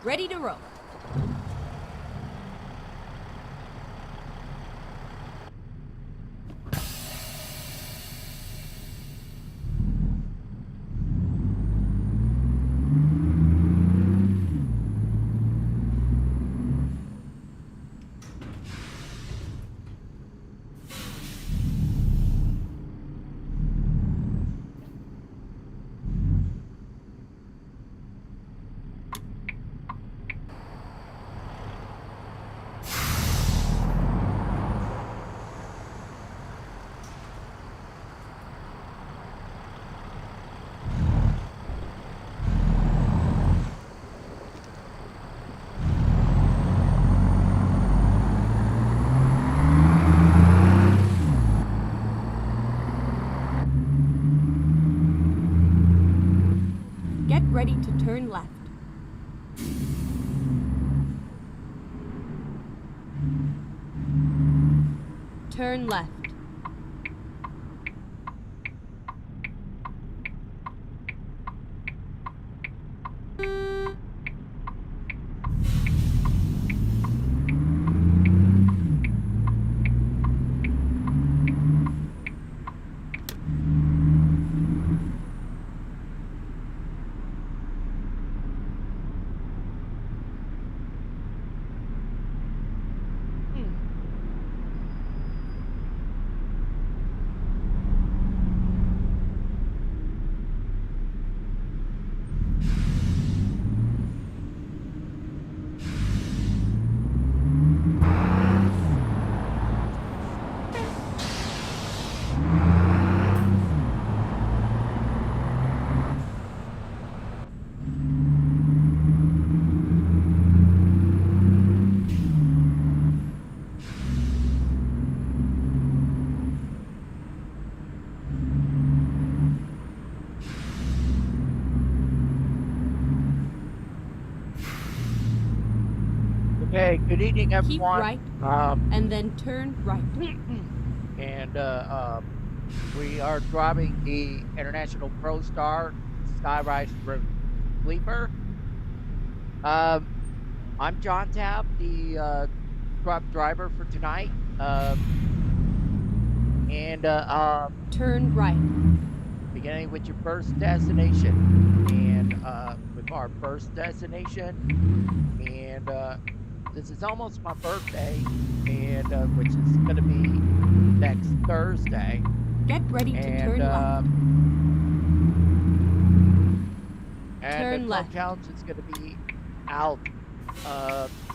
Ready to roll. Get ready to turn left. Turn left. Okay, good evening, Keep everyone. right, and then turn right. And we are driving the International ProStar Skyrise Sleeper. I'm John Tapp, the truck driver for tonight. Turn right. Beginning with your first destination, and with our first destination, and this is almost my birthday, and which is going to be next Thursday. Get ready to And turn left. and Turn the left. challenge is going to be out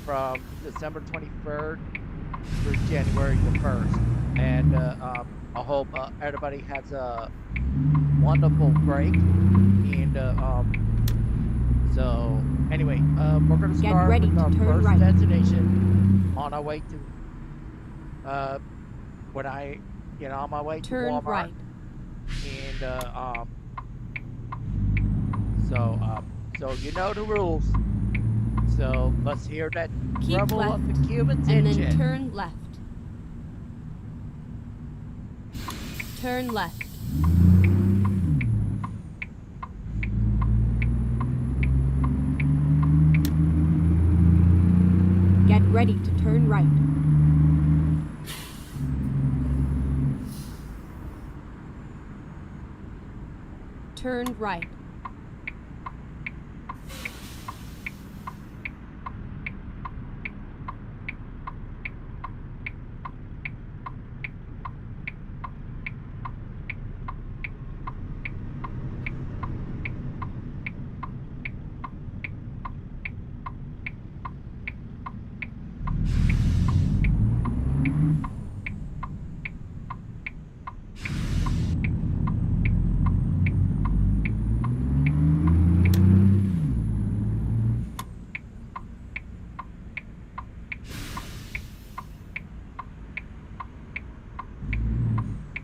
from December 23rd through January the 1st. And I hope everybody has a wonderful break. And so anyway, we're going to Get start ready with to our turn first right. destination on our way to when I get on my way to Turn Walmart. right. And so you know the rules. So let's hear that Keep rumble left, of the Cummins and engine. then turn left. Turn left. Get ready to turn right. Turn right.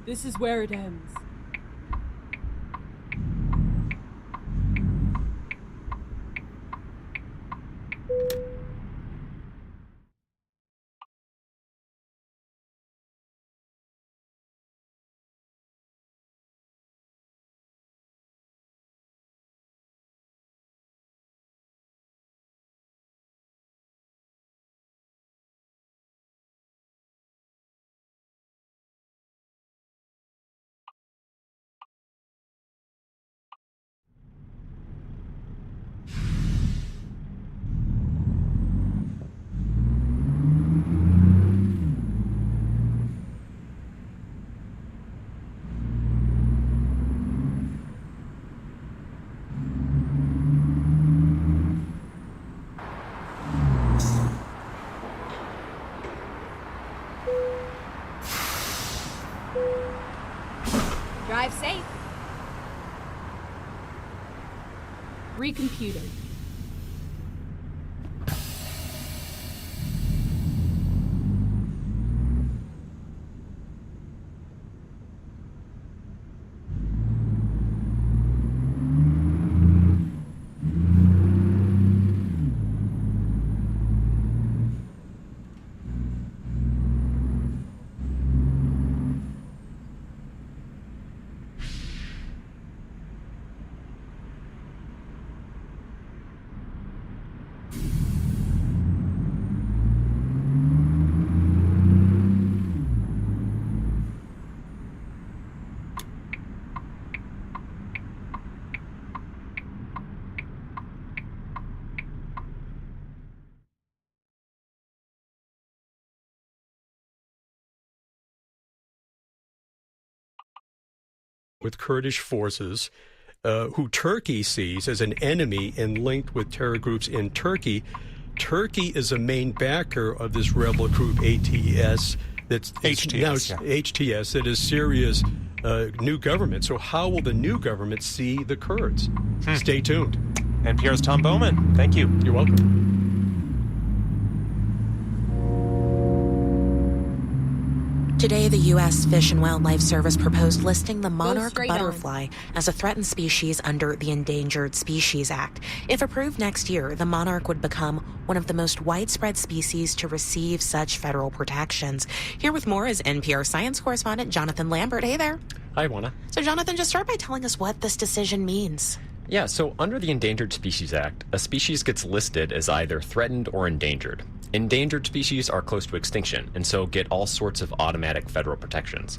This is where it ends. Recomputing. with Kurdish forces, who Turkey sees as an enemy and linked with terror groups in Turkey. Turkey is a main backer of this rebel group ATS. That's HTS. That is Syria's new government. So how will the new government see the Kurds? Stay tuned. NPR's Tom Bowman. Thank you. You're welcome. Today, the U.S. Fish and Wildlife Service proposed listing the monarch straight butterfly as a threatened species under the Endangered Species Act. If approved next year, the monarch would become one of the most widespread species to receive such federal protections. Here with more is NPR science correspondent Jonathan Lambert. Hey there. Hi, Juana. So, Jonathan, just start by telling us what this decision means. Yeah, so under the Endangered Species Act, a species gets listed as either threatened or endangered. Endangered species are close to extinction, and so get all sorts of automatic federal protections.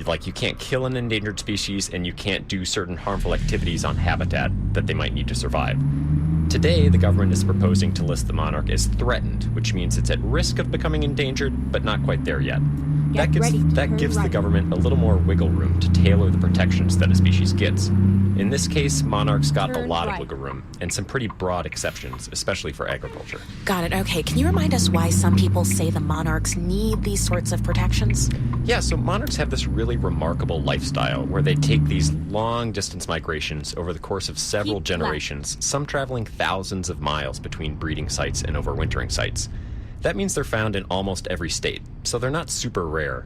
Like, you can't kill an endangered species, and you can't do certain harmful activities on habitat that they might need to survive. Today, the government is proposing to list the monarch as threatened, which means it's at risk of becoming endangered, but not quite there yet. That gives the government a little more wiggle room to tailor the protections that a species gets. In this case, monarchs got a lot of wiggle room and some pretty broad exceptions, especially for agriculture. Got it. Okay. Can you remind us why some people say the monarchs need these sorts of protections? Yeah, so monarchs have this really remarkable lifestyle where they take these long-distance migrations over the course of several generations, some traveling thousands of miles between breeding sites and overwintering sites. That means they're found in almost every state, so they're not super rare.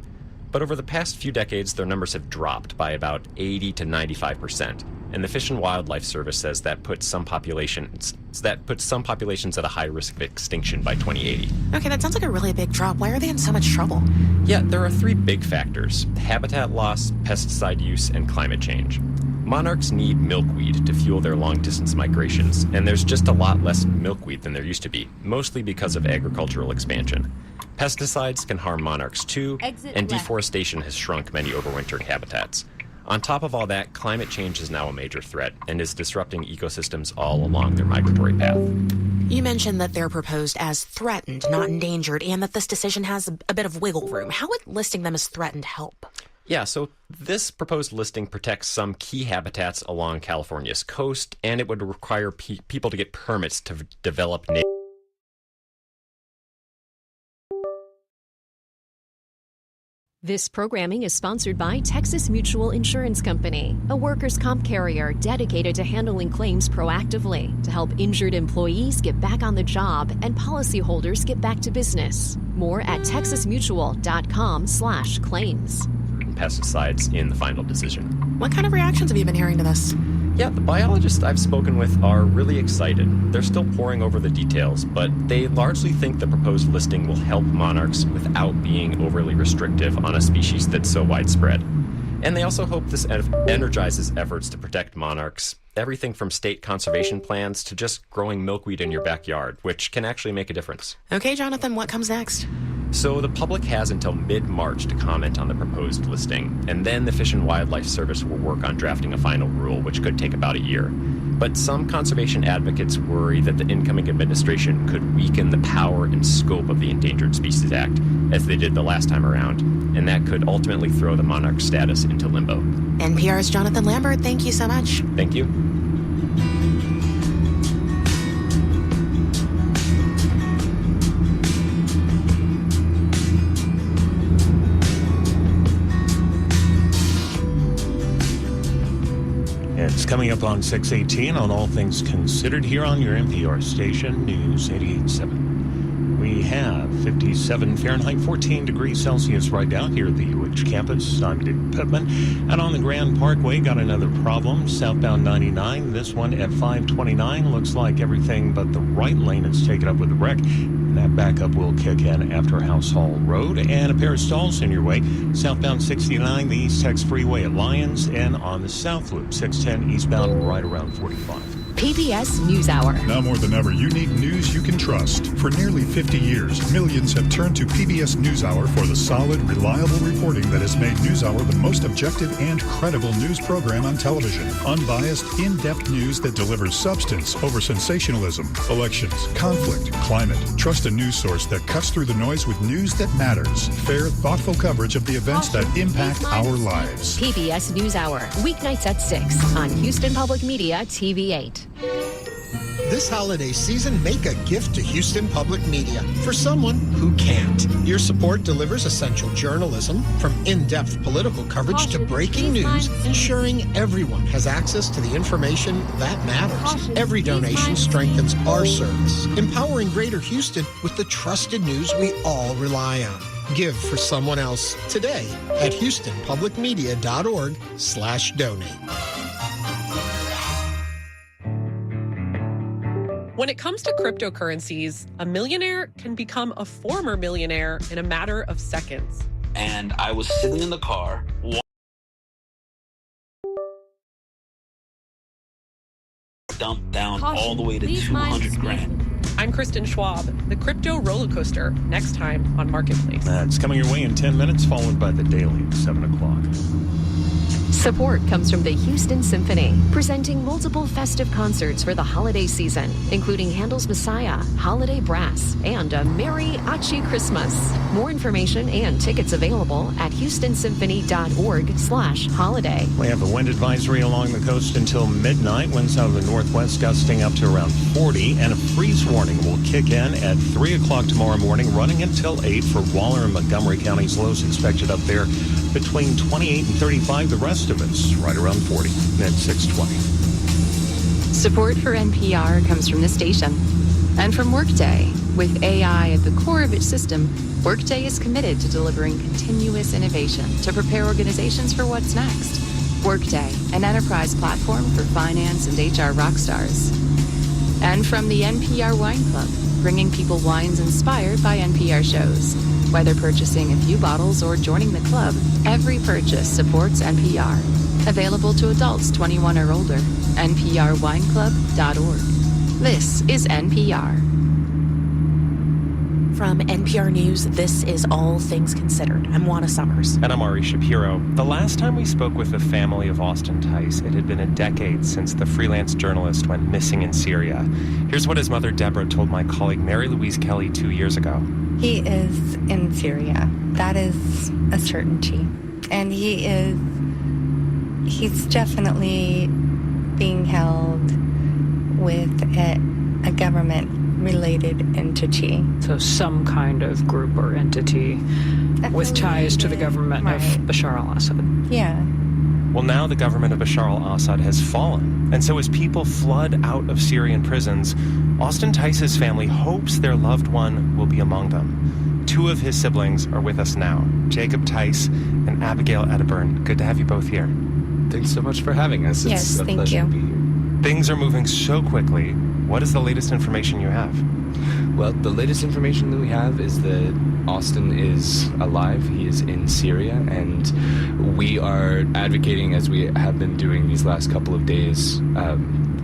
But over the past few decades, their numbers have dropped by about 80 to 95%. And the Fish and Wildlife Service says that puts some populations at a high risk of extinction by 2080. Okay, that sounds like a really big drop. Why are they in so much trouble? Yeah, there are three big factors: habitat loss, pesticide use, and climate change. Monarchs need milkweed to fuel their long-distance migrations, and there's just a lot less milkweed than there used to be, mostly because of agricultural expansion. Pesticides can harm monarchs too, and deforestation has shrunk many overwintering habitats. On top of all that, climate change is now a major threat and is disrupting ecosystems all along their migratory path. You mentioned that they're proposed as threatened, not endangered, and that this decision has a bit of wiggle room. How would listing them as threatened help? Yeah, so this proposed listing protects some key habitats along California's coast, and it would require people to get permits to develop native. This programming is sponsored by Texas Mutual Insurance Company, a workers' comp carrier dedicated to handling claims proactively to help injured employees get back on the job and policyholders get back to business. More at texasmutual.com/claims. Pesticides in the final decision. What kind of reactions have you been hearing to this? Yeah, the biologists I've spoken with are really excited. They're still poring over the details, but they largely think the proposed listing will help monarchs without being overly restrictive on a species that's so widespread. And they also hope this energizes efforts to protect monarchs, everything from state conservation plans to just growing milkweed in your backyard, which can actually make a difference. Okay, Jonathan, what comes next? So the public has until mid-March to comment on the proposed listing, and then the Fish and Wildlife Service will work on drafting a final rule, which could take about a year. But some conservation advocates worry that the incoming administration could weaken the power and scope of the Endangered Species Act, as they did the last time around, and that could ultimately throw the monarch status into limbo. NPR's Jonathan Lambert, thank you so much. Thank you. It's coming up on 6:18 on All Things Considered here on your NPR station, News 88.7. We have 57 Fahrenheit, 14 degrees Celsius right now here at the UH campus. I'm Dave Pittman. And on the Grand Parkway, got another problem. Southbound 99, this one at 529. Looks like everything but the right lane is taken up with a wreck. That backup will kick in after House Hall Road. And a pair of stalls in your way. Southbound 69, the East Tex Freeway at Lyons. And on the South Loop, 610 eastbound right around 45. PBS NewsHour. Now more than ever, you need news you can trust. For nearly 50 years, millions have turned to PBS NewsHour for the solid, reliable reporting that has made NewsHour the most objective and credible news program on television. Unbiased, in-depth news that delivers substance over sensationalism. Elections, conflict, climate. Trust a news source that cuts through the noise with news that matters. Fair, thoughtful coverage of the events that impact our lives. PBS NewsHour, weeknights at 6 on Houston Public Media TV 8. This holiday season, make a gift to Houston Public Media for someone who can't. Your support delivers essential journalism, from in-depth political coverage to breaking news, ensuring everyone has access to the information that matters. Every donation strengthens our service, empowering Greater Houston with the trusted news we all rely on. Give for someone else today at houstonpublicmedia.org/donate. When it comes to cryptocurrencies, a millionaire can become a former millionaire in a matter of seconds. And I was sitting in the car. Dumped down all the way to 200 grand. I'm Kristen Schwab. The crypto roller coaster, next time on Marketplace. That's coming your way in 10 minutes, followed by the Daily at 7 o'clock. Support comes from the Houston Symphony, presenting multiple festive concerts for the holiday season, including Handel's Messiah, Holiday Brass, and a Merry Achi Christmas. More information and tickets available at houstonsymphony.org/holiday. We have a wind advisory along the coast until midnight. Winds out of the northwest gusting up to around 40, and a freeze warning will kick in at 3 o'clock tomorrow morning, running until 8 for Waller and Montgomery counties. Lows expected up there between 28 and 35. The rest of it's right around 40 at 6:20. Support for NPR comes from the station and from Workday. With AI at the core of its system, Workday is committed to delivering continuous innovation to prepare organizations for what's next. Workday, an enterprise platform for finance and HR rockstars. And from the NPR Wine Club, bringing people wines inspired by NPR shows. Whether purchasing a few bottles or joining the club, every purchase supports NPR. Available to adults 21 or older. NPRWineClub.org. This is NPR. From NPR News, this is All Things Considered. I'm Juana Summers. And I'm Ari Shapiro. The last time we spoke with the family of Austin Tice, it had been a decade since the freelance journalist went missing in Syria. Here's what his mother, Deborah, told my colleague Mary Louise Kelly 2 years ago. He is in Syria. That is a certainty. And he's definitely being held with a government-related entity. So some kind of group or entity with ties to the government of Bashar al-Assad. Yeah. Well, now the government of Bashar al-Assad has fallen. And so as people flood out of Syrian prisons, Austin Tice's family hopes their loved one will be among them. Two of his siblings are with us now, Jacob Tice and Abigail Edburn. Good to have you both here. Thanks so much for having us. Yes, thank you. To be here. Things are moving so quickly. What is the latest information you have? Well, the latest information that we have is that Austin is alive. He is in Syria, and we are advocating, as we have been doing these last couple of days,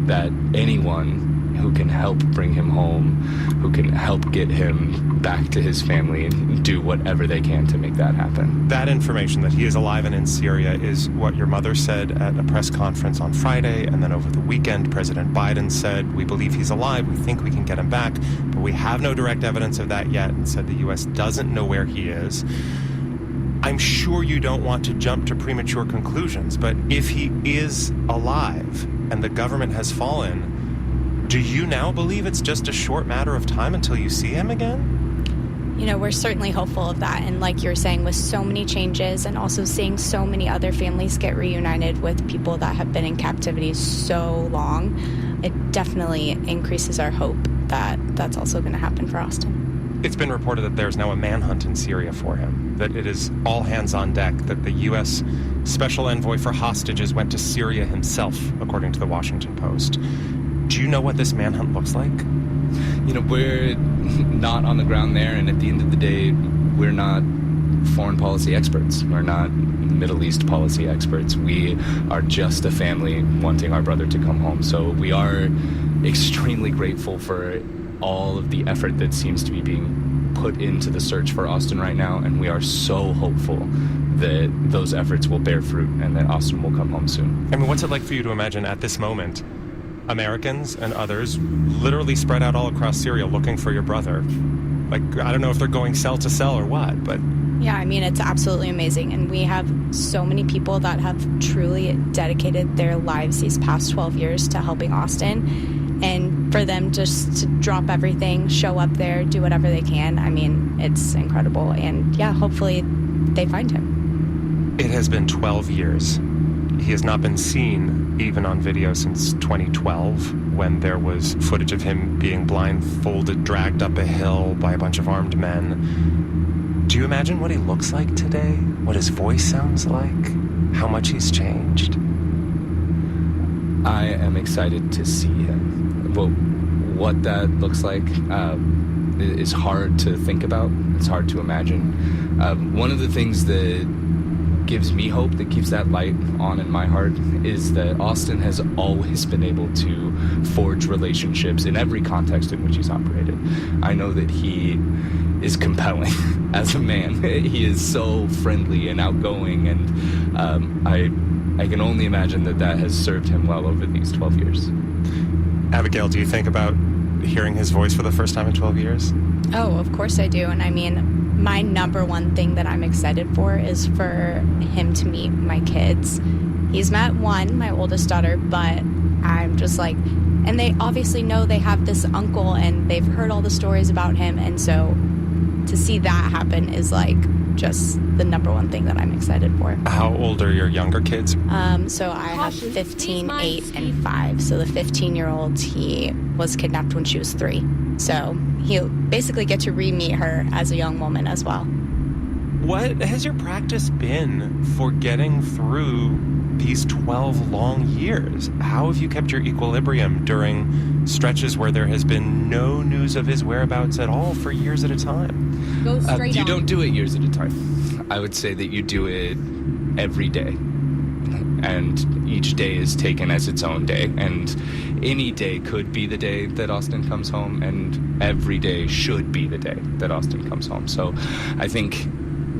that anyone who can help bring him home, who can help get him back to his family, and do whatever they can to make that happen. That information that he is alive and in Syria is what your mother said at a press conference on Friday, and then over the weekend, President Biden said, we believe he's alive, we think we can get him back, but we have no direct evidence of that yet, and said the U.S. doesn't know where he is. I'm sure you don't want to jump to premature conclusions, but if he is alive and the government has fallen, do you now believe it's just a short matter of time until you see him again? You know, we're certainly hopeful of that. And like you're saying, with so many changes and also seeing so many other families get reunited with people that have been in captivity so long, it definitely increases our hope that that's also going to happen for Austin. It's been reported that there's now a manhunt in Syria for him, that it is all hands on deck, that the U.S. Special Envoy for Hostages went to Syria himself, according to the Washington Post. Do you know what this manhunt looks like? You know, we're not on the ground there, and at the end of the day, we're not foreign policy experts. We're not Middle East policy experts. We are just a family wanting our brother to come home. So we are extremely grateful for all of the effort that seems to be being put into the search for Austin right now, and we are so hopeful that those efforts will bear fruit and that Austin will come home soon. I mean, what's it like for you to imagine at this moment Americans and others literally spread out all across Syria looking for your brother? Like, I don't know if they're going cell to cell or what, but... Yeah, I mean, it's absolutely amazing. And we have so many people that have truly dedicated their lives these past 12 years to helping Austin. And for them just to drop everything, show up there, do whatever they can, I mean, it's incredible. And yeah, hopefully they find him. It has been 12 years. He has not been seen even on video since 2012, when there was footage of him being blindfolded, dragged up a hill by a bunch of armed men. Do you imagine what he looks like today? What his voice sounds like? How much he's changed? I am excited to see him. Well, what that looks like is hard to think about. It's hard to imagine. One of the things that gives me hope, that keeps that light on in my heart, is that Austin has always been able to forge relationships in every context in which he's operated. I know that he is compelling as a man. He is so friendly and outgoing, and I can only imagine that that has served him well over these 12 years. Abigail, do you think about hearing his voice for the first time in 12 years? Oh, of course I do. And I mean, my number one thing that I'm excited for is for him to meet my kids. He's met one, my oldest daughter, but I'm just like, and they obviously know they have this uncle and they've heard all the stories about him. And so to see that happen is like just the number one thing that I'm excited for. How old are your younger kids? So I have 15, 8, and 5. So the 15-year-old, he was kidnapped when she was 3. So he'll basically get to re-meet her as a young woman as well. What has your practice been for getting through these 12 long years? How have you kept your equilibrium during stretches where there has been no news of his whereabouts at all for years at a time? Go straight You on. don't do it years at a time. I would say that you do it every day. And each day is taken as its own day. And any day could be the day that Austin comes home, and every day should be the day that Austin comes home. So I think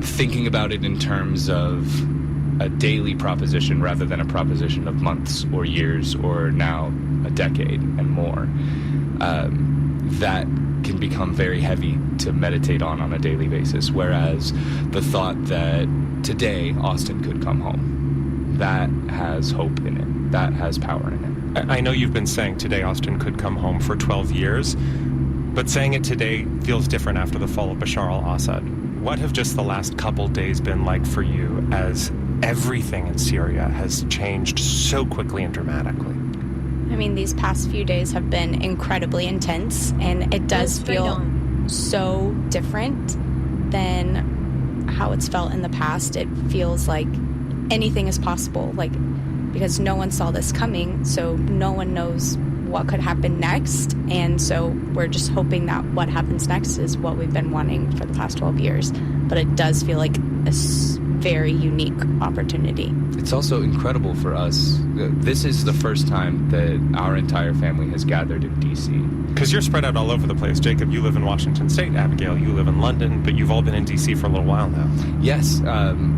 thinking about it in terms of a daily proposition rather than a proposition of months or years or now a decade and more, that can become very heavy to meditate on a daily basis. Whereas the thought that today Austin could come home, that has hope in it. That has power in it. I know you've been saying today Austin could come home for 12 years, but saying it today feels different after the fall of Bashar al-Assad. What have just the last couple days been like for you as everything in Syria has changed so quickly and dramatically? I mean, these past few days have been incredibly intense, and it does feel so different than how it's felt in the past. It feels like anything is possible, like, because no one saw this coming, so no one knows what could happen next, and so we're just hoping that what happens next is what we've been wanting for the past 12 years. But it does feel like a very unique opportunity. It's also incredible for us. This is the first time that our entire family has gathered in D.C. Because you're spread out all over the place. Jacob, you live in Washington State. Abigail, you live in London, but you've all been in D.C. for a little while now. Yes,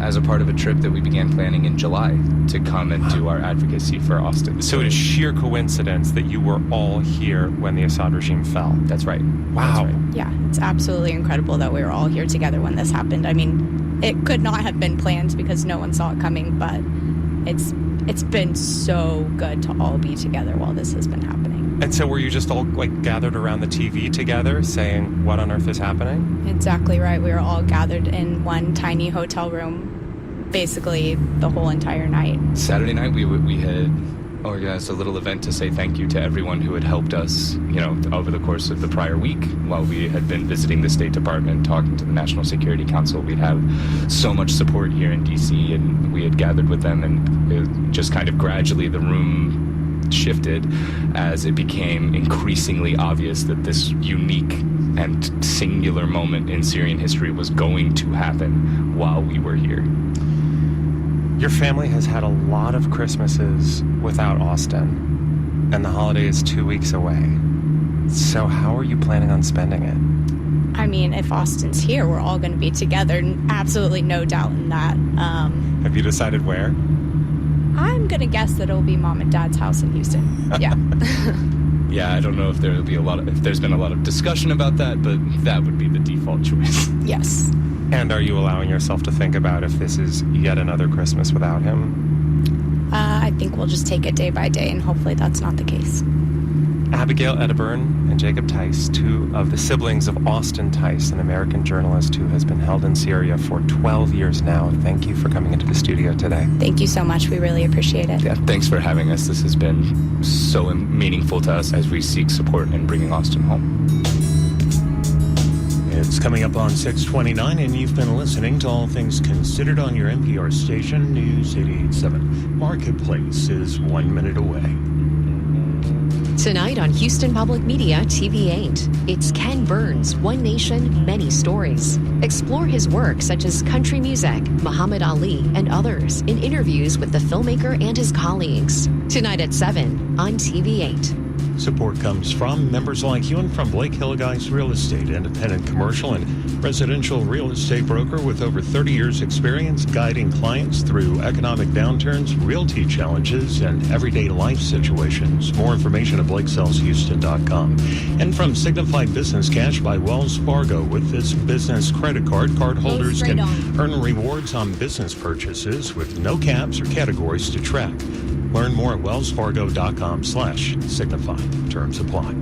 as a part of a trip that we began planning in July to come and do our advocacy for Austin. So it is sheer coincidence that you were all here when the Assad regime fell. That's right. Wow. That's right. Yeah, it's absolutely incredible that we were all here together when this happened. I mean, it could not have been planned because no one saw it coming, but it's it's been so good to all be together while this has been happening. And so were you just all like gathered around the TV together saying, what on earth is happening? Exactly right. We were all gathered in one tiny hotel room basically the whole entire night. Saturday night, we had organized a little event to say thank you to everyone who had helped us, over the course of the prior week while we had been visiting the State Department, talking to the National Security Council. We'd have so much support here in D.C., and we had gathered with them, and it just kind of gradually the room shifted as it became increasingly obvious that this unique and singular moment in Syrian history was going to happen while we were here. Your family has had a lot of Christmases without Austin, and the holiday is 2 weeks away. So how are you planning on spending it? I mean, if Austin's here, we're all going to be together. Absolutely no doubt in that. Have you decided where? I'm going to guess that it'll be Mom and Dad's house in Houston. Yeah. Yeah, I don't know if there's been a lot of discussion about that, but that would be the default choice. Yes. And are you allowing yourself to think about if this is yet another Christmas without him? I think we'll just take it day by day, and hopefully that's not the case. Abigail Edburn and Jacob Tice, two of the siblings of Austin Tice, an American journalist who has been held in Syria for 12 years now. Thank you for coming into the studio today. Thank you so much. We really appreciate it. Yeah, thanks for having us. This has been so meaningful to us as we seek support in bringing Austin home. It's coming up on 6:29, and you've been listening to All Things Considered on your NPR station, News 88.7. Marketplace is 1 minute away. Tonight on Houston Public Media TV8, it's Ken Burns, One Nation, Many Stories. Explore his work such as country music, Muhammad Ali, and others in interviews with the filmmaker and his colleagues. Tonight at 7 on TV8. Support comes from members like you and from Blake Hillegeist Real Estate, independent commercial and residential real estate broker with over 30 years experience guiding clients through economic downturns, realty challenges, and everyday life situations. More information at blakesellshouston.com. And from Signified Business Cash by Wells Fargo. With this business credit card, cardholders can earn rewards on business purchases with no caps or categories to track. Learn more at wellsfargo.com/signify. Terms apply.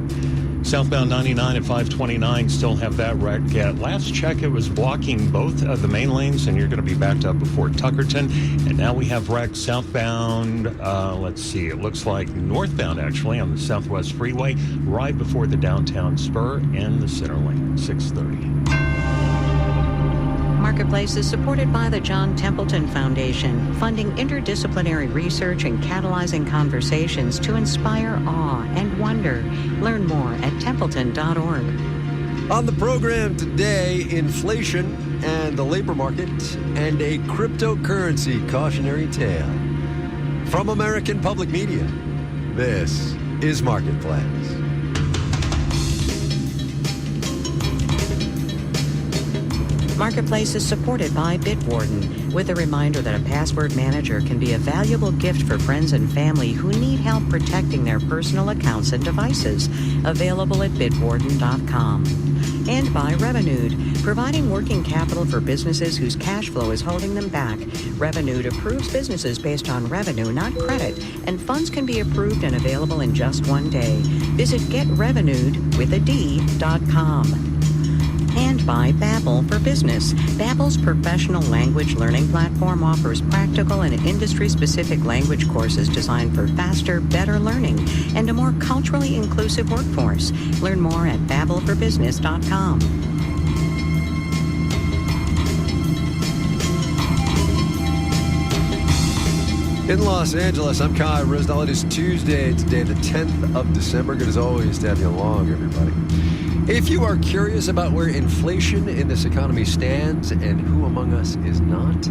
Southbound 99 at 529 still have that wreck. At last check, it was blocking both of the main lanes, and you're going to be backed up before Tuckerton. And now we have wreck southbound, it looks like northbound actually on the Southwest Freeway, right before the downtown spur in the center lane, 630. Marketplace is supported by the John Templeton Foundation, funding interdisciplinary research and catalyzing conversations to inspire awe and wonder. Learn more at templeton.org. On the program today, inflation and the labor market and a cryptocurrency cautionary tale. From American Public Media, this is Marketplace. Marketplace is supported by Bitwarden, with a reminder that a password manager can be a valuable gift for friends and family who need help protecting their personal accounts and devices. Available at bitwarden.com. And by Revenued, providing working capital for businesses whose cash flow is holding them back. Revenued approves businesses based on revenue, not credit, and funds can be approved and available in just 1 day. Visit getrevenued.com. And by Babbel for Business. Babbel's professional language learning platform offers practical and industry-specific language courses designed for faster, better learning and a more culturally inclusive workforce. Learn more at babbelforbusiness.com. In Los Angeles, I'm Kai Risdall. It is Tuesday today, the 10th of December. Good as always to have you along, everybody. If you are curious about where inflation in this economy stands and who among us is not,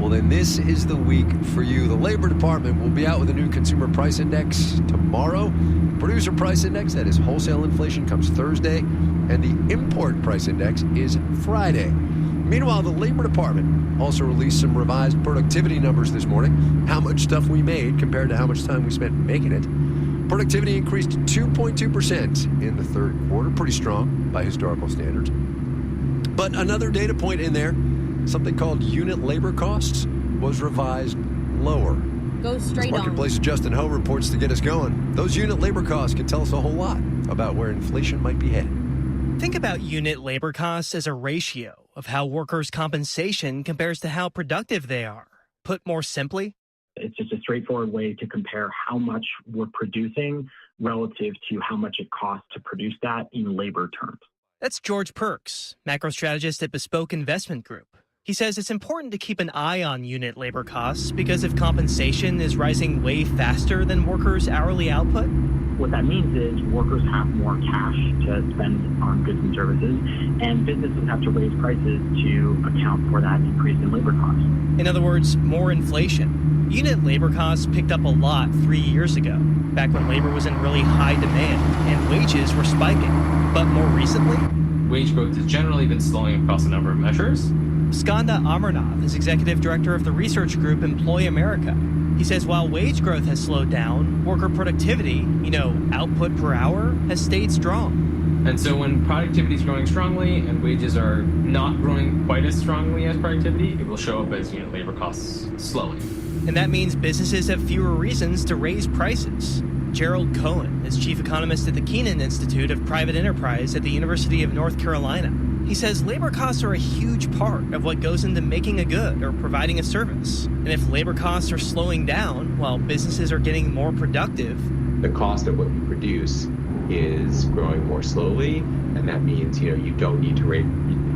well, then this is the week for you. The Labor Department will be out with a new consumer price index tomorrow. Producer price index, that is wholesale inflation, comes Thursday, and the import price index is Friday. Meanwhile, the Labor Department also released some revised productivity numbers this morning. How much stuff we made compared to how much time we spent making it. Productivity increased 2.2% in the third quarter. Pretty strong by historical standards. But another data point in there, something called unit labor costs, was revised lower. Go straight on. Marketplace's Justin Ho reports to get us going. Those unit labor costs can tell us a whole lot about where inflation might be headed. Think about unit labor costs as a ratio of how workers' compensation compares to how productive they are. Put more simply, it's just a straightforward way to compare how much we're producing relative to how much it costs to produce that in labor terms. That's George Perks, macro strategist at Bespoke Investment Group. He says it's important to keep an eye on unit labor costs because if compensation is rising way faster than workers' hourly output, what that means is workers have more cash to spend on goods and services, and businesses have to raise prices to account for that increase in labor costs. In other words, more inflation. Unit labor costs picked up a lot 3 years ago, back when labor was in really high demand and wages were spiking. But more recently, wage growth has generally been slowing across a number of measures. Skanda Amarnath is executive director of the research group Employ America. He says while wage growth has slowed down, worker productivity, output per hour, has stayed strong. And so when productivity is growing strongly and wages are not growing quite as strongly as productivity, it will show up as unit labor costs slowing. And that means businesses have fewer reasons to raise prices. Gerald Cohen is chief economist at the Keenan Institute of Private Enterprise at the University of North Carolina. He says labor costs are a huge part of what goes into making a good or providing a service. And if labor costs are slowing down while businesses are getting more productive, the cost of what you produce is growing more slowly, and that means you don't need to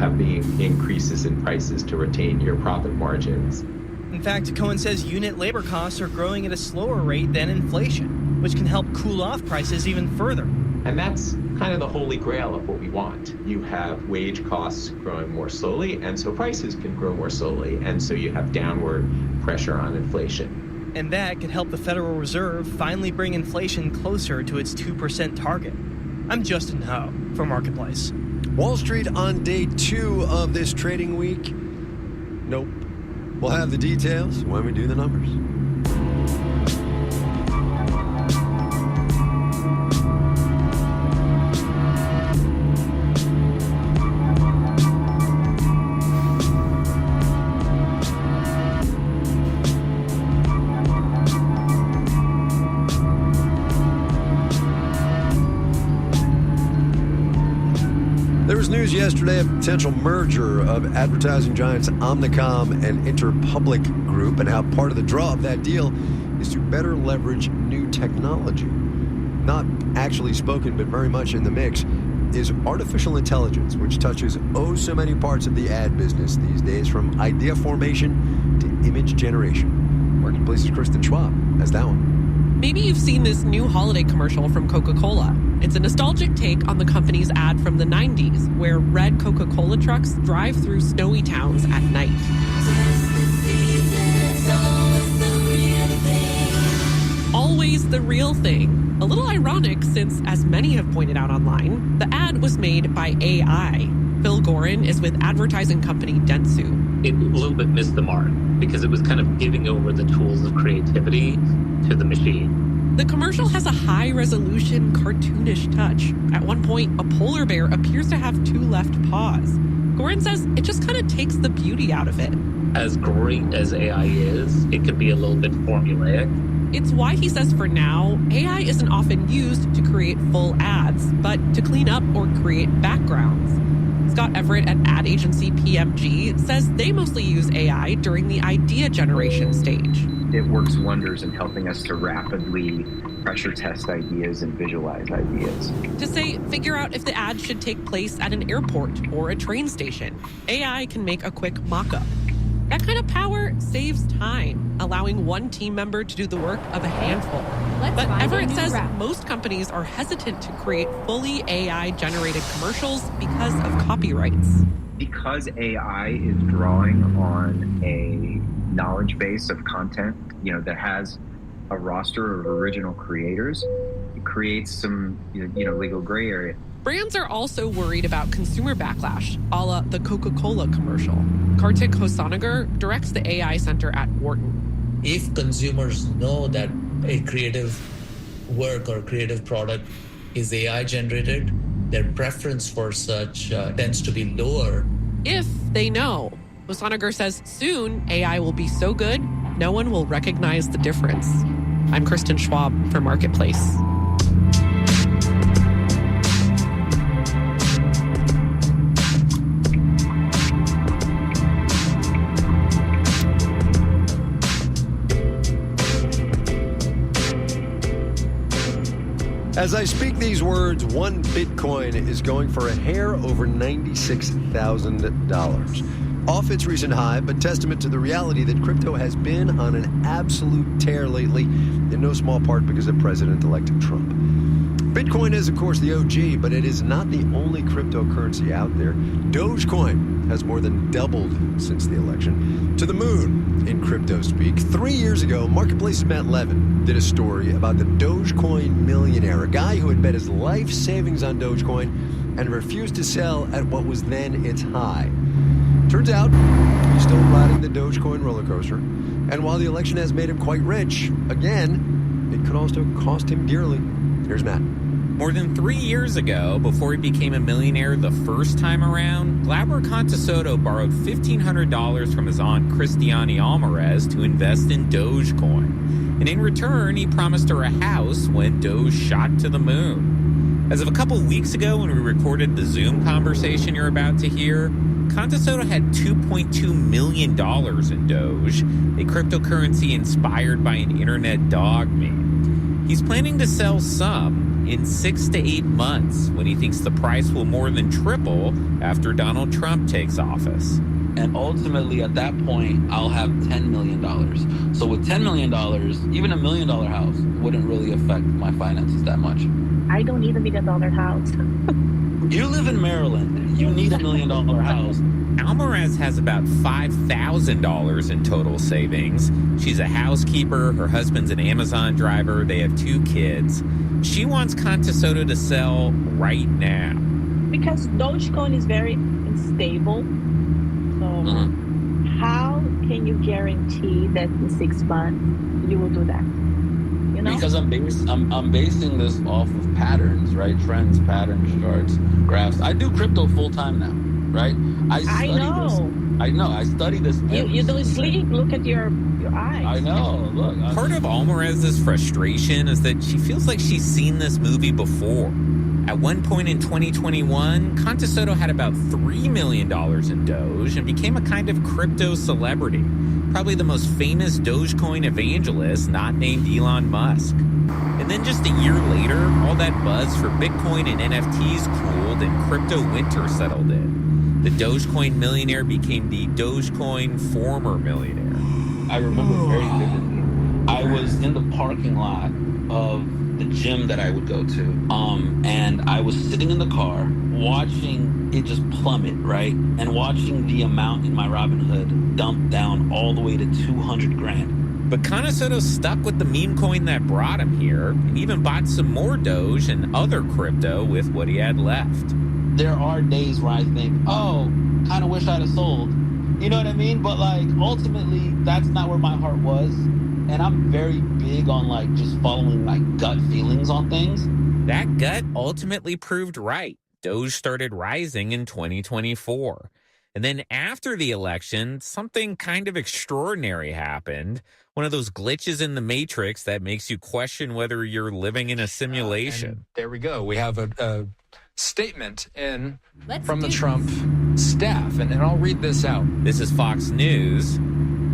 have the increases in prices to retain your profit margins. In fact, Cohen says unit labor costs are growing at a slower rate than inflation, which can help cool off prices even further. And that's kind of the holy grail of what we want. You have wage costs growing more slowly, and so prices can grow more slowly, and so you have downward pressure on inflation. And that could help the Federal Reserve finally bring inflation closer to its 2% target. I'm Justin Ho for Marketplace. Wall Street on day 2 of this trading week? Nope. We'll have the details when we do the numbers. There was news yesterday of a potential merger of advertising giants Omnicom and Interpublic Group, and how part of the draw of that deal is to better leverage new technology. Not actually spoken, but very much in the mix, is artificial intelligence, which touches so many parts of the ad business these days, from idea formation to image generation. Marketplace's Kristen Schwab has that one. Maybe you've seen this new holiday commercial from Coca-Cola. It's a nostalgic take on the company's ad from the 90s, where red Coca-Cola trucks drive through snowy towns at night. Always the real thing. A little ironic since, as many have pointed out online, the ad was made by AI. Phil Gorin is with advertising company Dentsu. It a little bit missed the mark because it was kind of giving over the tools of creativity to the machine. The commercial has a high-resolution, cartoonish touch. At one point, a polar bear appears to have 2 left paws. Gorin says it just kind of takes the beauty out of it. As great as AI is, it could be a little bit formulaic. It's why he says for now, AI isn't often used to create full ads, but to clean up or create backgrounds. Scott Everett at ad agency PMG says they mostly use AI during the idea generation stage. It works wonders in helping us to rapidly pressure test ideas and visualize ideas. To say, figure out if the ad should take place at an airport or a train station. AI can make a quick mock-up. That kind of power saves time, allowing one team member to do the work of a handful. But Everett says most companies are hesitant to create fully AI-generated commercials because of copyrights. Because AI is drawing on a knowledge base of content, that has a roster of original creators, it creates some, legal gray area. Brands are also worried about consumer backlash, a la the Coca-Cola commercial. Kartik Hosanagar directs the AI Center at Wharton. If consumers know that a creative work or creative product is AI generated, their preference for such tends to be lower. If they know. Hosanagar says soon AI will be so good, no one will recognize the difference. I'm Kristen Schwab for Marketplace. As I speak these words, one Bitcoin is going for a hair over $96,000. Off its recent high, but testament to the reality that crypto has been on an absolute tear lately, in no small part because of President-elect Trump. Bitcoin is, of course, the OG, but it is not the only cryptocurrency out there. Dogecoin has more than doubled since the election. To the moon, in crypto speak. 3 years ago, Marketplace's Matt Levin did a story about the Dogecoin millionaire, a guy who had bet his life savings on Dogecoin and refused to sell at what was then its high. Turns out, he's still riding the Dogecoin roller coaster. And while the election has made him quite rich, again, it could also cost him dearly. Here's Matt. More than 3 years ago, before he became a millionaire the first time around, Glauber Contesoto borrowed $1,500 from his aunt Cristiane Alvarez to invest in Dogecoin. And in return, he promised her a house when Doge shot to the moon. As of a couple weeks ago when we recorded the Zoom conversation you're about to hear, Contesoto had $2.2 million in Doge, a cryptocurrency inspired by an internet dog meme. He's planning to sell some in 6 to 8 months when he thinks the price will more than triple after Donald Trump takes office. And ultimately, at that point, I'll have $10 million. So with $10 million, even $1 million house wouldn't really affect my finances that much. I don't need $1 million house. You live in Maryland. You need $1 million house. Alvarez has about $5,000 in total savings. She's a housekeeper. Her husband's an Amazon driver. They have 2 kids. She wants Contesoto to sell right now. Because Dogecoin is very unstable. So how can you guarantee that in 6 months you will do that? You know? Because I'm basing this off of patterns, right? Trends, patterns, charts, graphs. I do crypto full time now, right? I know. I study this. You don't sleep. Look at your eyes. I know. Look. Part of Alvarez's frustration is that she feels like she's seen this movie before. At one point in 2021, Contesoto had about $3 million in Doge and became a kind of crypto celebrity. Probably the most famous Dogecoin evangelist not named Elon Musk. And then just a year later, all that buzz for Bitcoin and NFTs cooled and crypto winter settled in. The Dogecoin millionaire became the Dogecoin former millionaire. I remember very vividly. I was in the parking lot of the gym that I would go to. And I was sitting in the car watching it just plummet, right? And watching the amount in my Robinhood dump down all the way to 200 grand. But Contesoto stuck with the meme coin that brought him here and even bought some more Doge and other crypto with what he had left. There are days where I think, oh, kind of wish I'd have sold. You know what I mean? But like ultimately, that's not where my heart was. And I'm very big on like just following my gut feelings on things. That gut ultimately proved right. Doge started rising in 2024. And then after the election, something kind of extraordinary happened. One of those glitches in the matrix that makes you question whether you're living in a simulation. There we go. We have a statement from the Trump staff, and I'll read this out. This is Fox News.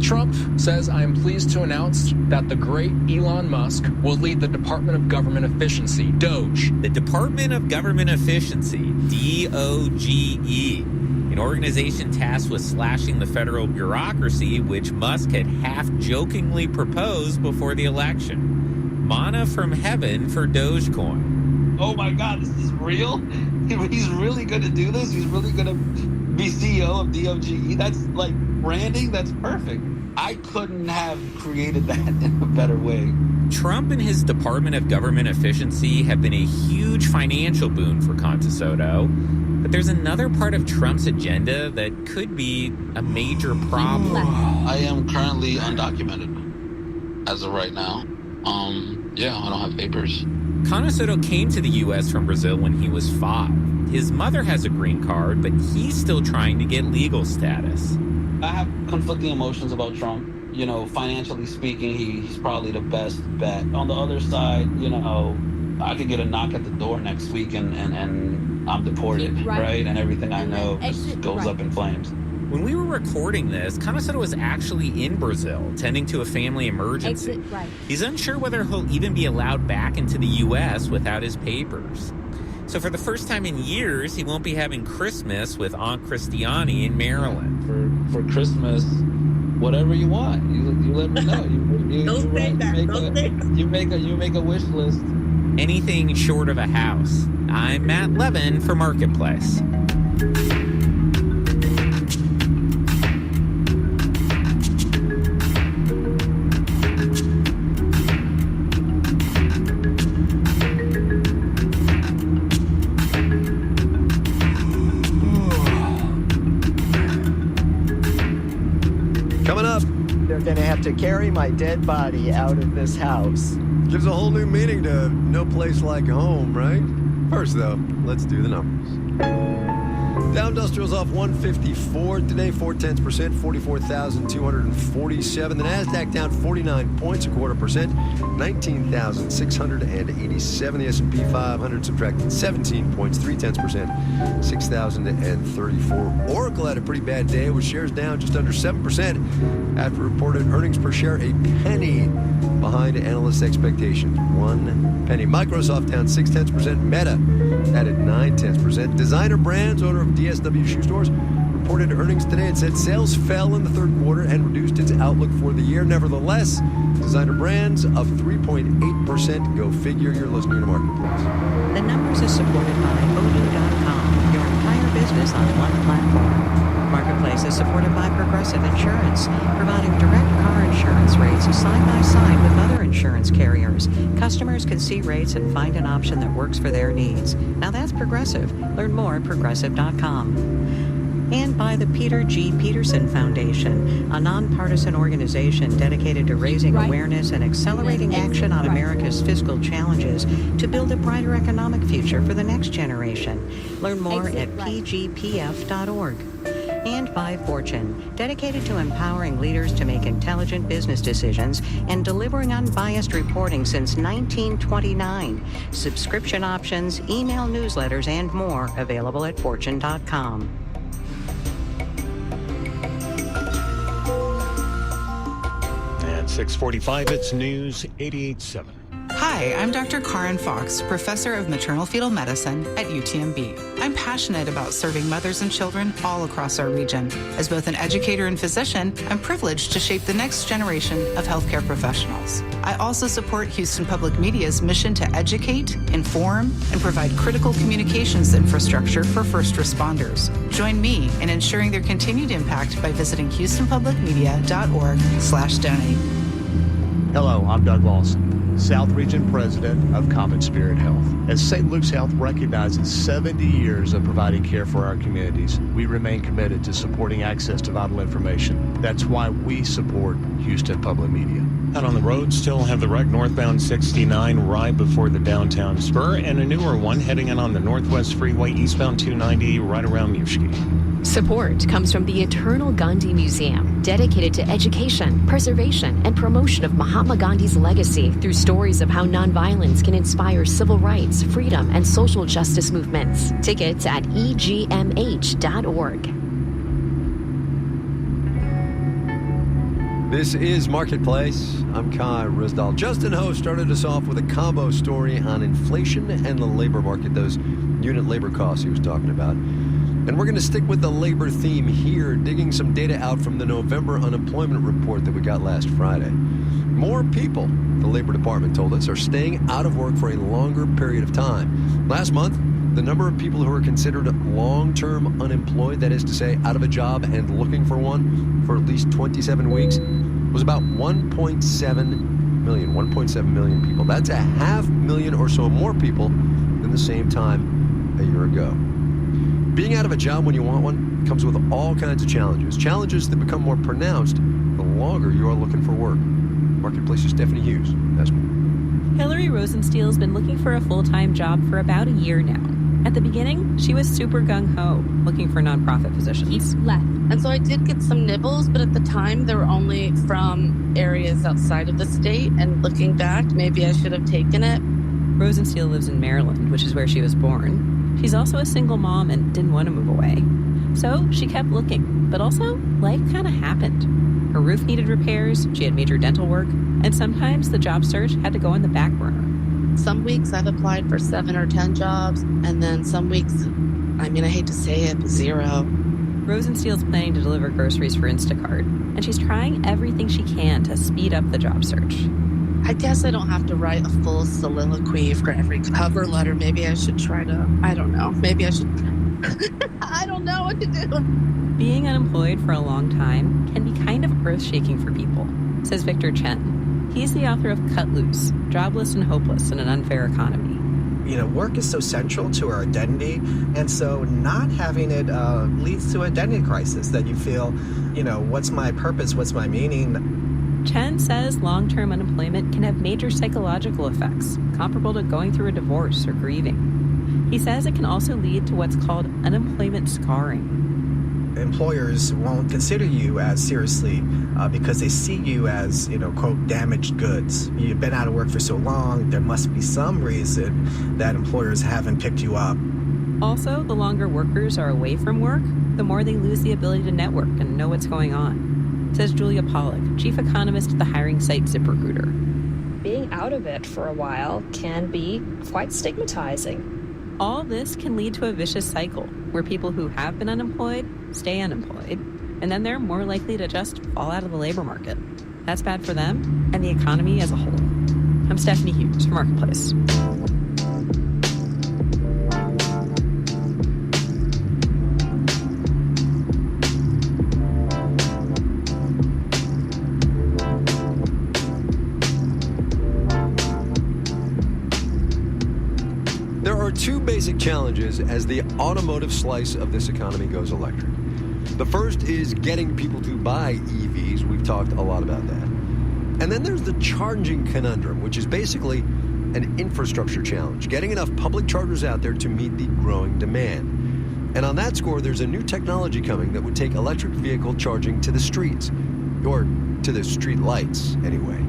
Trump says, I am pleased to announce that the great Elon Musk will lead the Department of Government Efficiency, DOGE. The Department of Government Efficiency, DOGE, an organization tasked with slashing the federal bureaucracy, which Musk had half-jokingly proposed before the election. Manna from heaven for Dogecoin. Oh my God, this is real? He's really going to do this? He's really going to be CEO of DOGE? That's like branding? That's perfect. I couldn't have created that in a better way. Trump and his Department of Government Efficiency have been a huge financial boon for Contesoto, but there's another part of Trump's agenda that could be a major problem. I am currently undocumented as of right now. I don't have papers. Contesoto came to the U.S. from Brazil when he was 5. His mother has a green card, but he's still trying to get legal status. I have conflicting emotions about Trump. financially speaking, he's probably the best bet. On the other side, I could get a knock at the door next week and I'm deported, right? And everything I know just goes up in flames. When we were recording this, Canisoto was actually in Brazil, tending to a family emergency. Exit right. He's unsure whether he'll even be allowed back into the U.S. without his papers. So for the first time in years, he won't be having Christmas with Aunt Christiani in Maryland. For Christmas, whatever you want, you let me know. You make a wish list. Anything short of a house. I'm Matt Levin for Marketplace. Coming up, they're going to have to carry my dead body out of this house. Gives a whole new meaning to no place like home, right? First, though, let's do the numbers. Dow Industrial's off 154 today, 0.4%, 44,247. The Nasdaq down 49 points, 0.25%, 19,687. The S&P 500 subtracted 17 points, 0.3%, 6,034. Oracle had a pretty bad day with shares down just under 7% after reported earnings per share a penny behind analysts' expectations. 1 penny. Microsoft down 0.6%. Meta added 0.9%. Designer Brands, owner of DSW shoe stores, reported earnings today and said sales fell in the third quarter and reduced its outlook for the year. Nevertheless, Designer Brands up 3.8%. Go figure. You're listening to Marketplace. The Numbers is supported by Odoo.com, your entire business on one platform. Marketplace is supported by Progressive Insurance, providing direct car insurance rates side by side with other insurance carriers. Customers can see rates and find an option that works for their needs. Now that's Progressive. Learn more at Progressive.com. And by the Peter G. Peterson Foundation, a nonpartisan organization dedicated to raising awareness and accelerating action on America's fiscal challenges to build a brighter economic future for the next generation. Learn more at pgpf.org. And by Fortune, dedicated to empowering leaders to make intelligent business decisions and delivering unbiased reporting since 1929. Subscription options, email newsletters, and more available at Fortune.com. At 6:45, it's News 88.7. Hi, I'm Dr. Karen Fox, professor of maternal fetal medicine at UTMB. I'm passionate about serving mothers and children all across our region. As both an educator and physician, I'm privileged to shape the next generation of healthcare professionals. I also support Houston Public Media's mission to educate, inform, and provide critical communications infrastructure for first responders. Join me in ensuring their continued impact by visiting houstonpublicmedia.org/donate. Hello, I'm Doug Lawson, South Region President of Common Spirit Health. As St. Luke's Health recognizes 70 years of providing care for our communities, we remain committed to supporting access to vital information. That's why we support Houston Public Media. Out on the road, still have the wreck northbound 69 right before the downtown spur, and a newer one heading in on the Northwest Freeway eastbound 290 right around Mushki. Support comes from the Eternal Gandhi Museum, dedicated to education, preservation, and promotion of Mahatma Gandhi's legacy through stories of how nonviolence can inspire civil rights, freedom, and social justice movements. Tickets at egmh.org. This is Marketplace. I'm Kai Risdal. Justin Ho started us off with a combo story on inflation and the labor market, those unit labor costs he was talking about. And we're going to stick with the labor theme here, digging some data out from the November unemployment report that we got last Friday. More people, the Labor Department told us, are staying out of work for a longer period of time. Last month, the number of people who are considered long-term unemployed, that is to say, out of a job and looking for one for at least 27 weeks, was about 1.7 million people. That's 500,000 or so more people than the same time a year ago. Being out of a job when you want one comes with all kinds of challenges. Challenges that become more pronounced the longer you are looking for work. Marketplace's Stephanie Hughes has more. Hillary Rosensteel's been looking for a full-time job for about a year now. At the beginning, she was super gung-ho, looking for nonprofit positions. Keep left. And so I did get some nibbles, but at the time they were only from areas outside of the state. And looking back, maybe I should have taken it. Rosensteel lives in Maryland, which is where she was born. She's also a single mom and didn't want to move away. So she kept looking, but also life kind of happened. Her roof needed repairs, she had major dental work, and sometimes the job search had to go on the back burner. Some weeks I've applied for 7 or 10 jobs, and then some weeks, I hate to say it, but 0. Rosensteel's planning to deliver groceries for Instacart, and she's trying everything she can to speed up the job search. I guess I don't have to write a full soliloquy for every cover letter. Maybe I should try to, I don't know. Maybe I should, I don't know what to do. Being unemployed for a long time can be kind of earth-shaking for people, says Victor Chen. He's the author of Cut Loose, Jobless and Hopeless in an Unfair Economy. Work is so central to our identity, and so not having it leads to identity crisis, that you feel, what's my purpose, what's my meaning? Chen says long-term unemployment can have major psychological effects, comparable to going through a divorce or grieving. He says it can also lead to what's called unemployment scarring. Employers won't consider you as seriously because they see you as, quote, damaged goods. You've been out of work for so long, there must be some reason that employers haven't picked you up. Also, the longer workers are away from work, the more they lose the ability to network and know what's going on, says Julia Pollack, chief economist at the hiring site ZipRecruiter. Being out of it for a while can be quite stigmatizing. All this can lead to a vicious cycle where people who have been unemployed stay unemployed, and then they're more likely to just fall out of the labor market. That's bad for them and the economy as a whole. I'm Stephanie Hughes for Marketplace. There are two basic challenges as the automotive slice of this economy goes electric. The first is getting people to buy EVs. We've talked a lot about that. And then there's the charging conundrum, which is basically an infrastructure challenge, getting enough public chargers out there to meet the growing demand. And on that score, there's a new technology coming that would take electric vehicle charging to the streets, or to the street lights, anyway.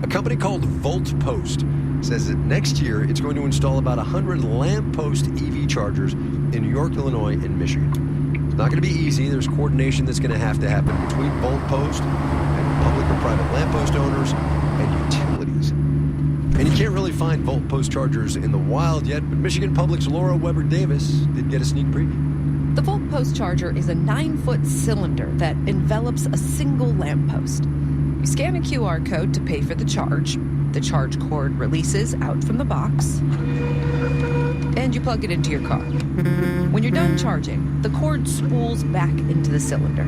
A company called VoltPost says that next year it's going to install about 100 lamppost EV chargers in New York, Illinois, and Michigan. It's not going to be easy. There's coordination that's going to have to happen between VoltPost and public or private lamppost owners and utilities. And you can't really find VoltPost chargers in the wild yet, but Michigan Public's Laura Weber Davis did get a sneak preview. The VoltPost charger is a 9-foot cylinder that envelops a single lamppost. You scan a QR code to pay for the charge. The charge cord releases out from the box, and you plug it into your car. When you're done charging, the cord spools back into the cylinder.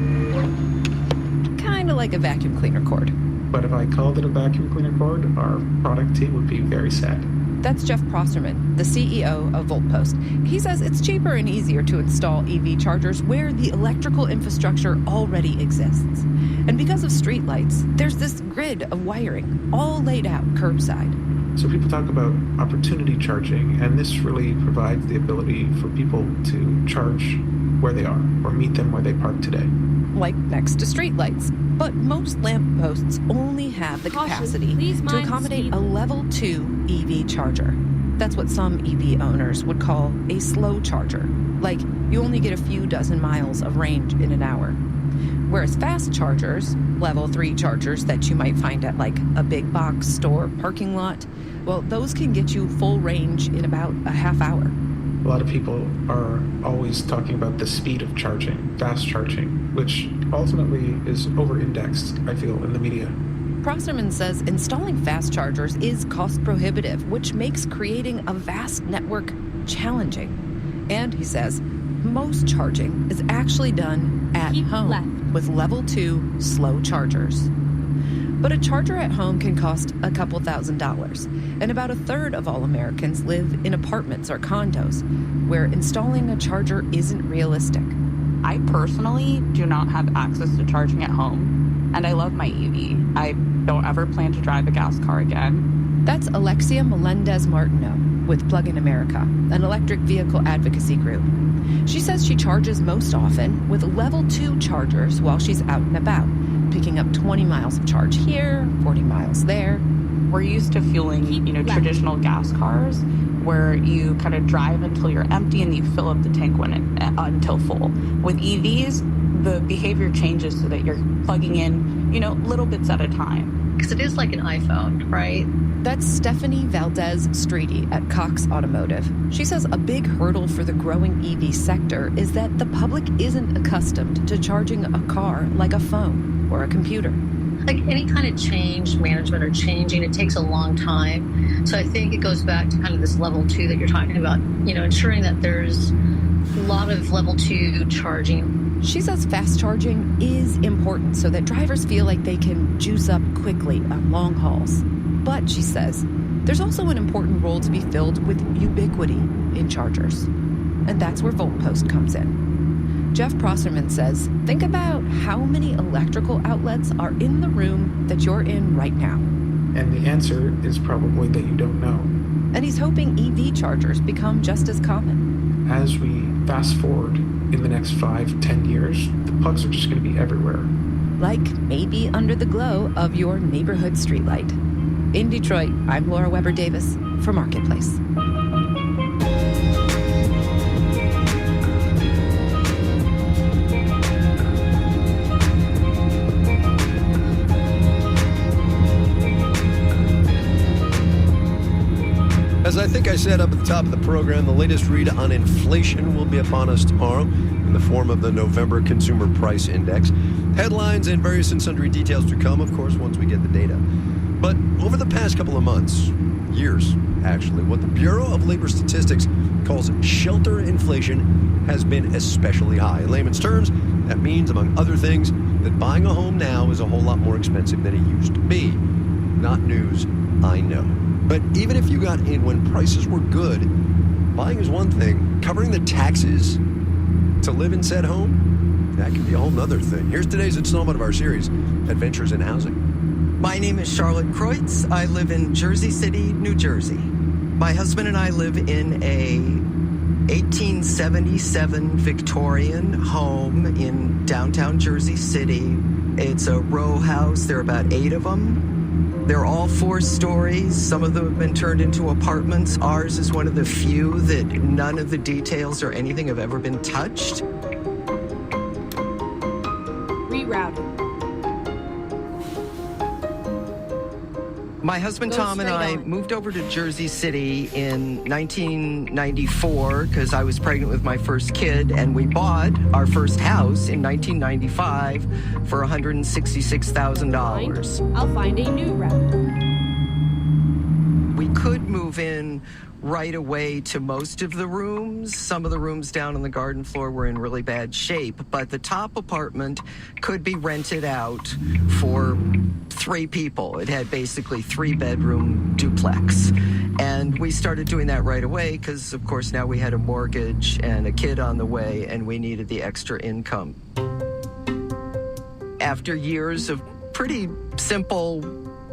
Kind of like a vacuum cleaner cord. But if I called it a vacuum cleaner cord, our product team would be very sad. That's Jeff Prosterman, the CEO of VoltPost. He says it's cheaper and easier to install EV chargers where the electrical infrastructure already exists. And because of streetlights, there's this grid of wiring all laid out curbside. So people talk about opportunity charging, and this really provides the ability for people to charge where they are or meet them where they park today. Like next to streetlights. But most lampposts only have the capacity to accommodate a level 2 EV charger. That's what some EV owners would call a slow charger. Like, you only get a few dozen miles of range in an hour. Whereas fast chargers, level 3 chargers that you might find at like a big box store parking lot, well, those can get you full range in about a half hour. A lot of people are always talking about the speed of charging, fast charging, which ultimately is over-indexed, I feel, in the media. Prosterman says installing fast chargers is cost prohibitive, which makes creating a vast network challenging. And he says most charging is actually done at home with level 2 slow chargers. But a charger at home can cost a couple $1,000s, and about 1/3 of all Americans live in apartments or condos, where installing a charger isn't realistic. I personally do not have access to charging at home, and I love my EV. I don't ever plan to drive a gas car again. That's Alexia Melendez-Martineau with Plug-in America, an electric vehicle advocacy group. She says she charges most often with level 2 chargers while she's out and about, picking up 20 miles of charge here, 40 miles there. We're used to fueling, traditional gas cars where you kind of drive until you're empty and you fill up the tank until full. With EVs, the behavior changes so that you're plugging in, little bits at a time. Because it is like an iPhone, right? That's Stephanie Valdez-Streety at Cox Automotive. She says a big hurdle for the growing EV sector is that the public isn't accustomed to charging a car like a phone or a computer. Like any kind of change management or changing, it takes a long time. So I think it goes back to kind of this level 2 that you're talking about, ensuring that there's a lot of level 2 charging. She says fast charging is important so that drivers feel like they can juice up quickly on long hauls. But, she says, there's also an important role to be filled with ubiquity in chargers. And that's where VoltPost comes in. Jeff Prosserman says, think about how many electrical outlets are in the room that you're in right now. And the answer is probably that you don't know. And he's hoping EV chargers become just as common. As we fast forward in the next 5-10 years, the plugs are just going to be everywhere. Like maybe under the glow of your neighborhood streetlight. In Detroit, I'm Laura Weber Davis for Marketplace. As I think I said up at the top of the program, the latest read on inflation will be upon us tomorrow in the form of the November Consumer Price Index. Headlines and various and sundry details to come, of course, once we get the data. But over the past couple of months, years actually, what the Bureau of Labor Statistics calls shelter inflation has been especially high. In layman's terms, that means, among other things, that buying a home now is a whole lot more expensive than it used to be. Not news, I know. But even if you got in when prices were good, buying is one thing. Covering the taxes to live in said home, that can be a whole nother thing. Here's today's installment of our series, Adventures in Housing. My name is Charlotte Kreutz. I live in Jersey City, New Jersey. My husband and I live in a 1877 Victorian home in downtown Jersey City. It's a row house. There are about 8 of them. They're all 4 stories. Some of them have been turned into apartments. Ours is one of the few that none of the details or anything have ever been touched. Rerouting. My husband Tom and I moved over to Jersey City in 1994 because I was pregnant with my first kid, and we bought our first house in 1995 for $166,000. I'll find a new route. We could move in right away to most of the rooms. Some of the rooms down on the garden floor were in really bad shape, but the top apartment could be rented out for 3 people. It had basically 3-bedroom duplex. And we started doing that right away because, of course, now we had a mortgage and a kid on the way, and we needed the extra income. After years of pretty simple,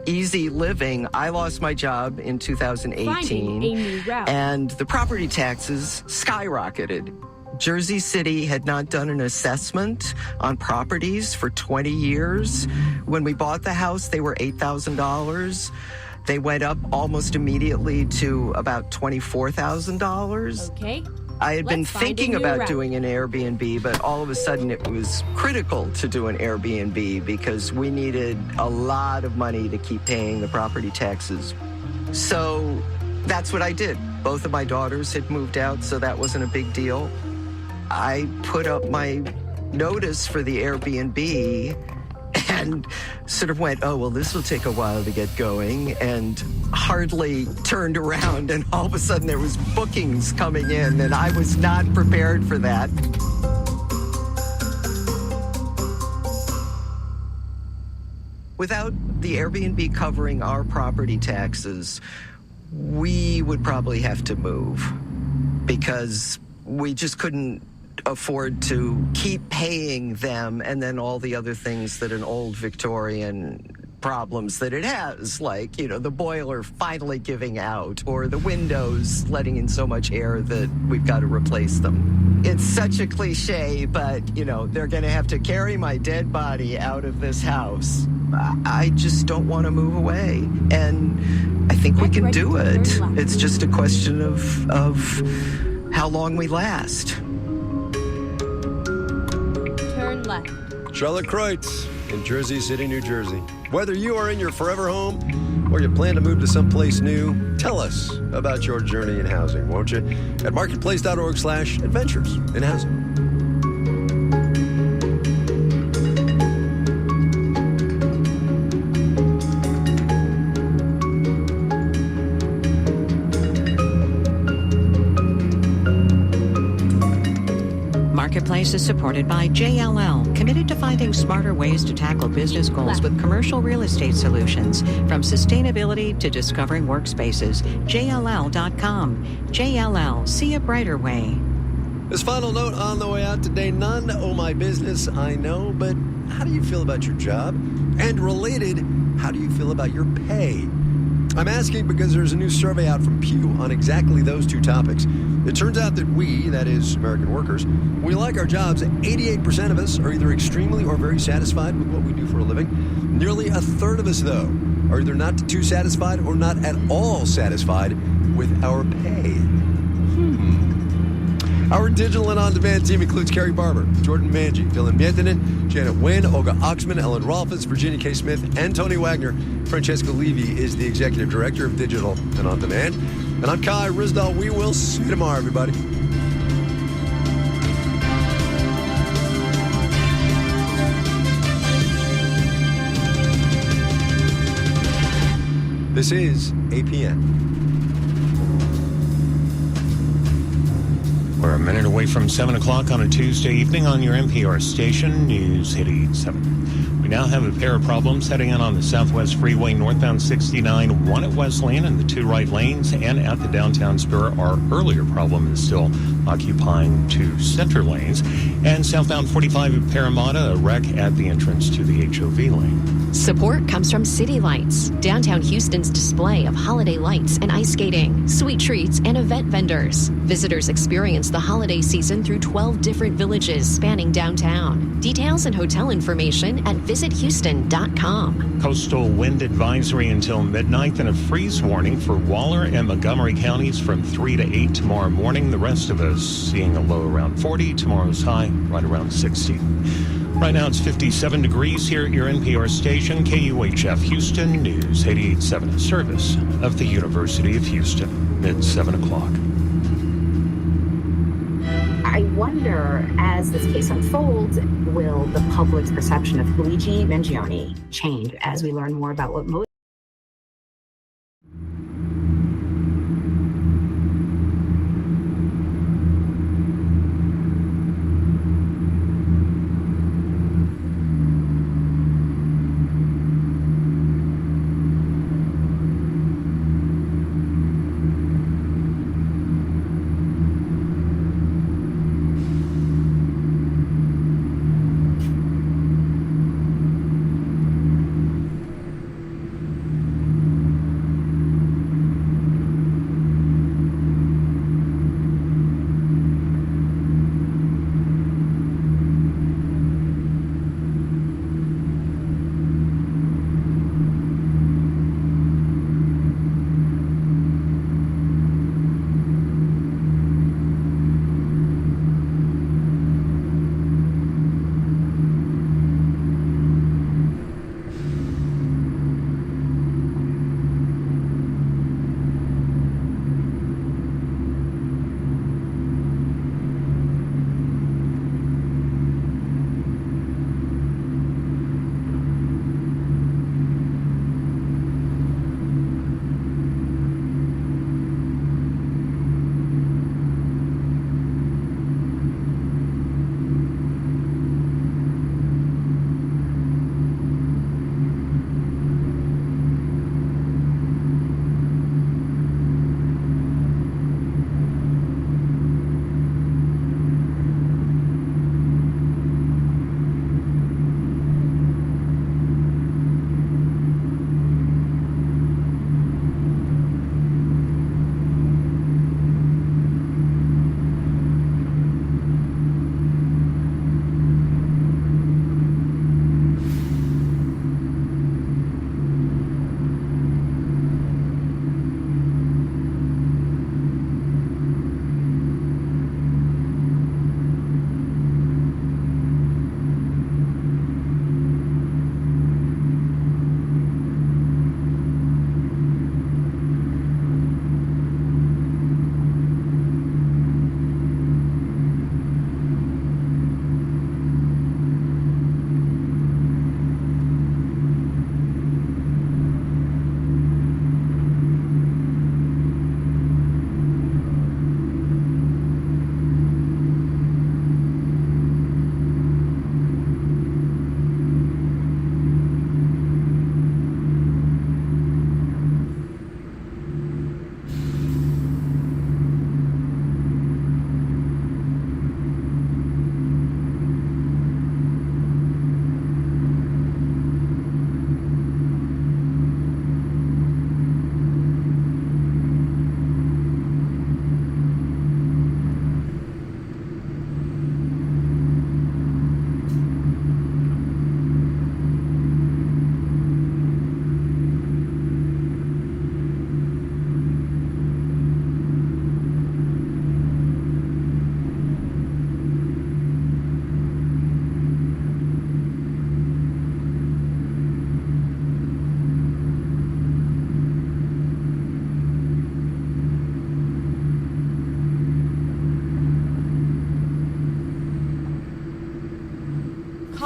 easy living, I lost my job in 2018, and the property taxes skyrocketed. Jersey City had not done an assessment on properties for 20 years. When we bought the house, they were $8,000. They went up almost immediately to about $24,000. Okay. I had been thinking about doing an Airbnb, but all of a sudden it was critical to do an Airbnb because we needed a lot of money to keep paying the property taxes. So that's what I did. Both of my daughters had moved out, so that wasn't a big deal. I put up my notice for the Airbnb and sort of went, oh, well, this will take a while to get going, and hardly turned around, and all of a sudden there was bookings coming in, and I was not prepared for that. Without the Airbnb covering our property taxes, we would probably have to move because we just couldn't afford to keep paying them and then all the other things that an old Victorian problems that it has, like, the boiler finally giving out or the windows letting in so much air that we've got to replace them. It's such a cliche, but, they're going to have to carry my dead body out of this house. I just don't want to move away. And I think we can do it. It's just a question of how long we last. Turn left. Charlotte Kreutz in Jersey City, New Jersey. Whether you are in your forever home or you plan to move to someplace new, tell us about your journey in housing, won't you? At marketplace.org/adventures in housing. Marketplace is supported by JLL, committed to finding smarter ways to tackle business goals with commercial real estate solutions. From sustainability to discovering workspaces, JLL.com. JLL, see a brighter way. This final note on the way out today, none owe my business, I know, but how do you feel about your job? And related, how do you feel about your pay? I'm asking because there's a new survey out from Pew on exactly those two topics. It turns out that we, that is, American workers, we like our jobs. 88% of us are either extremely or very satisfied with what we do for a living. Nearly a third of us, though, are either not too satisfied or not at all satisfied with our pay. Our digital and on-demand team includes Carrie Barber, Jordan Manji, Dylan Mietinen, Janet Wynn, Olga Oxman, Ellen Rolfes, Virginia K. Smith, and Tony Wagner. Francesca Levy is the Executive Director of Digital and On-Demand. And I'm Kai Risdall. We will see you tomorrow, everybody. This is APN. We're a minute away from 7 o'clock on a Tuesday evening on your NPR station, News Hit 87. We now have a pair of problems heading in on the Southwest Freeway, northbound 69, one at Wesleyan and the two right lanes, and at the downtown spur. Our earlier problem is still occupying two center lanes. And southbound 45 at Parramatta, a wreck at the entrance to the HOV lane. Support comes from City Lights, downtown Houston's display of holiday lights and ice skating, sweet treats, and event vendors. Visitors experience the holiday season through 12 different villages spanning downtown. Details and hotel information at visithouston.com. Coastal wind advisory until midnight, and a freeze warning for Waller and Montgomery counties from 3 to 8 tomorrow morning. The rest of us seeing a low around 40, tomorrow's high right around 60. Right now it's 57 degrees here at your NPR station, KUHF Houston News 88.7, service of the University of Houston, mid 7 o'clock. I wonder, as this case unfolds, will the public's perception of Luigi Mangione change as we learn more about what motivated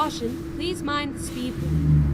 Caution, please mind the speed limit.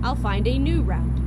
I'll find a new route.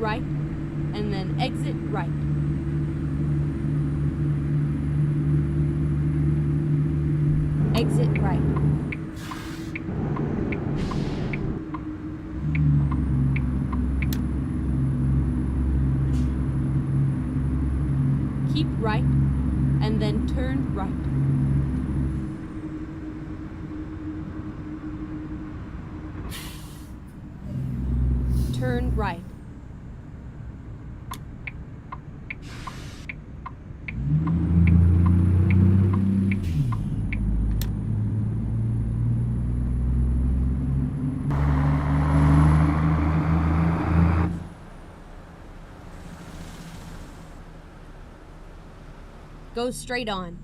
right, and then exit right. Exit right. Keep right, and then turn right. Turn right. Go straight on.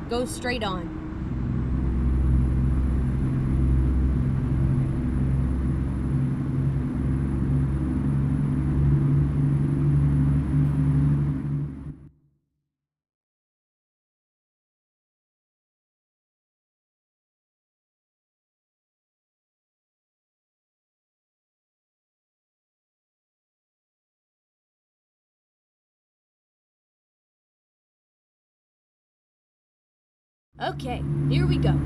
Go straight on. Okay, here we go.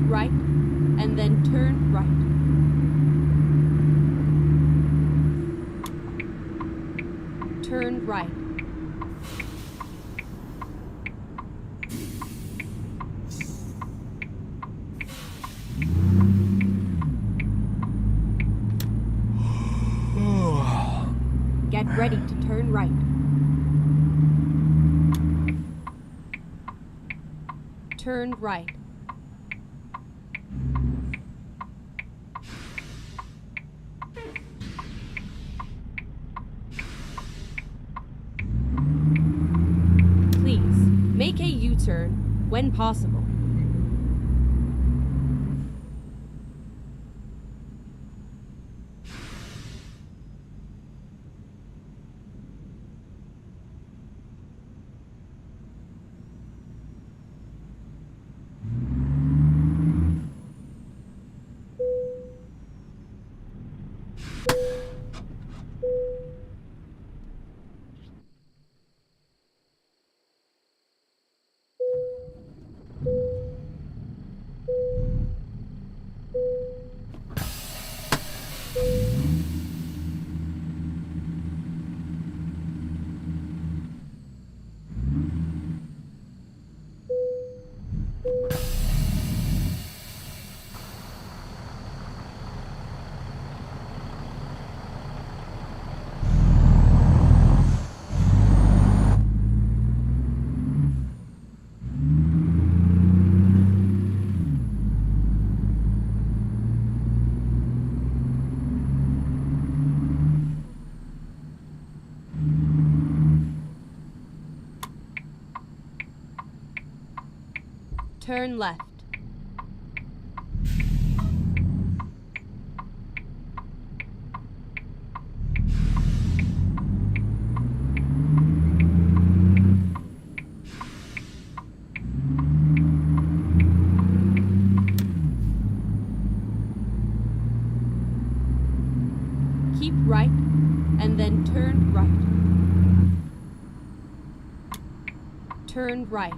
Right, and then turn right. Turn right. Get ready to turn right. Turn right. U-turn when possible. Turn left. Keep right, and then turn right. Turn right.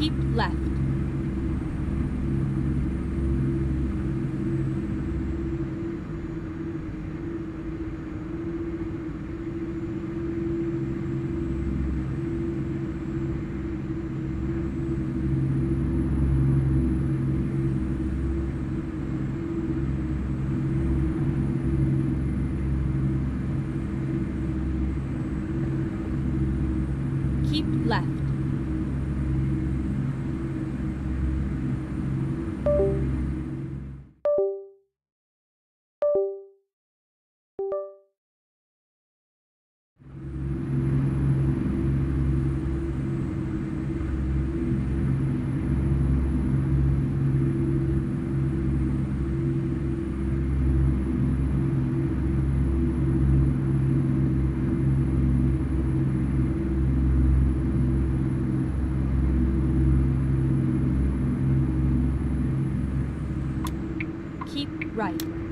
Keep left. Keep left. Keep right.